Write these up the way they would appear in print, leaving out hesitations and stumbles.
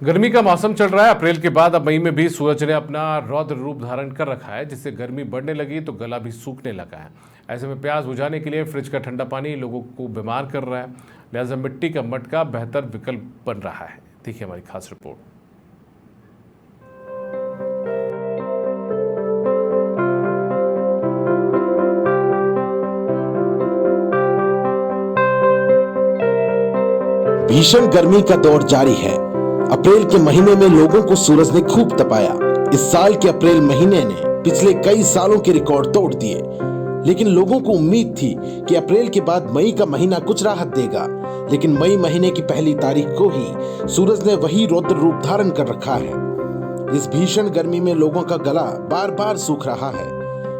गर्मी का मौसम चल रहा है। अप्रैल के बाद अब मई में भी सूरज ने अपना रौद्र रूप धारण कर रखा है, जिससे गर्मी बढ़ने लगी तो गला भी सूखने लगा है। ऐसे में प्यास बुझाने के लिए फ्रिज का ठंडा पानी लोगों को बीमार कर रहा है, लिहाजा मिट्टी का मटका बेहतर विकल्प बन रहा है। देखिए हमारी खास रिपोर्ट। भीषण गर्मी का दौर जारी है। अप्रैल के महीने में लोगों को सूरज ने खूब तपाया। इस साल के अप्रैल महीने ने पिछले कई सालों के रिकॉर्ड तोड़ दिए, लेकिन लोगों को उम्मीद थी कि अप्रैल के बाद मई का महीना कुछ राहत देगा। लेकिन मई महीने की पहली तारीख को ही सूरज ने वही रौद्र रूप धारण कर रखा है। इस भीषण गर्मी में लोगों का गला बार बार सूख रहा है।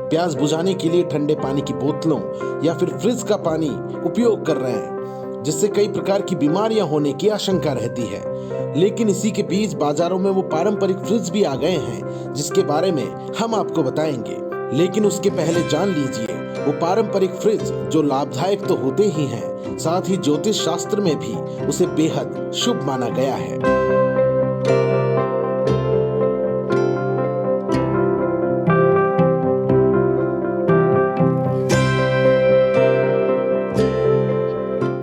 प्यास बुझाने के लिए ठंडे पानी की बोतलों या फिर फ्रिज का पानी उपयोग कर रहे हैं, जिससे कई प्रकार की बीमारियां होने की आशंका रहती है। लेकिन इसी के बीच बाजारों में वो पारंपरिक फ्रिज भी आ गए हैं, जिसके बारे में हम आपको बताएंगे। लेकिन उसके पहले जान लीजिए वो पारंपरिक फ्रिज जो लाभदायक तो होते ही हैं, साथ ही ज्योतिष शास्त्र में भी उसे बेहद शुभ माना गया है।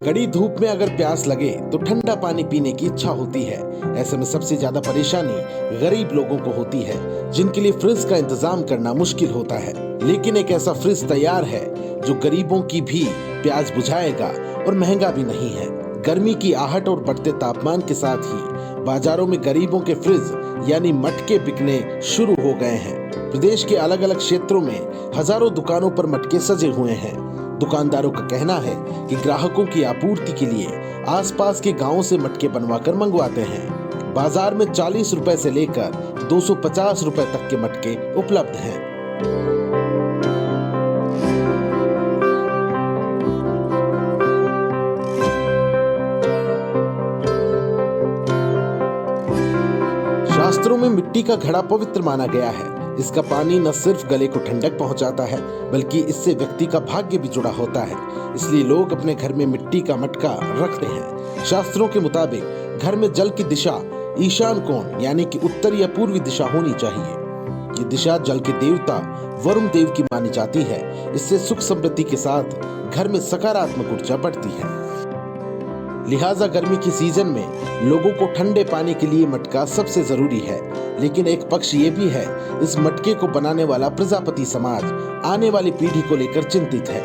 कड़ी धूप में अगर प्यास लगे तो ठंडा पानी पीने की इच्छा होती है। ऐसे में सबसे ज्यादा परेशानी गरीब लोगों को होती है, जिनके लिए फ्रिज का इंतजाम करना मुश्किल होता है। लेकिन एक ऐसा फ्रिज तैयार है जो गरीबों की भी प्यास बुझाएगा और महंगा भी नहीं है। गर्मी की आहट और बढ़ते तापमान के साथ ही बाजारों में गरीबों के फ्रिज यानी मटके बिकने शुरू हो गए हैं। प्रदेश के अलग अलग क्षेत्रों में हजारों दुकानों पर मटके सजे हुए हैं। दुकानदारों का कहना है कि ग्राहकों की आपूर्ति के लिए आसपास के गांवों से मटके बनवाकर मंगवाते हैं। बाजार में 40 रुपए से लेकर 250 रुपए तक के मटके उपलब्ध हैं। शास्त्रों में मिट्टी का घड़ा पवित्र माना गया है। इसका पानी न सिर्फ गले को ठंडक पहुंचाता है, बल्कि इससे व्यक्ति का भाग्य भी जुड़ा होता है। इसलिए लोग अपने घर में मिट्टी का मटका रखते हैं। शास्त्रों के मुताबिक घर में जल की दिशा ईशान कोण यानी कि उत्तर या पूर्वी दिशा होनी चाहिए। ये दिशा जल के देवता वरुण देव की मानी जाती है। इससे सुख समृद्धि के साथ घर में सकारात्मक ऊर्जा बढ़ती है। लिहाजा गर्मी की सीजन में लोगों को ठंडे पानी के लिए मटका सबसे जरूरी है। लेकिन एक पक्ष ये भी है, इस मटके को बनाने वाला प्रजापति समाज आने वाली पीढ़ी को लेकर चिंतित है।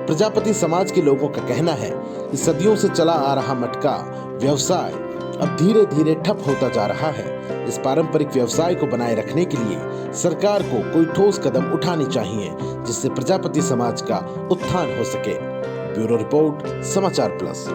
प्रजापति समाज के लोगों का कहना है कि सदियों से चला आ रहा मटका व्यवसाय अब धीरे धीरे ठप होता जा रहा है। इस पारंपरिक व्यवसाय को बनाए रखने के लिए सरकार को कोई ठोस कदम उठानी चाहिए, जिससे प्रजापति समाज का उत्थान हो सके। ब्यूरो रिपोर्ट, समाचार प्लस।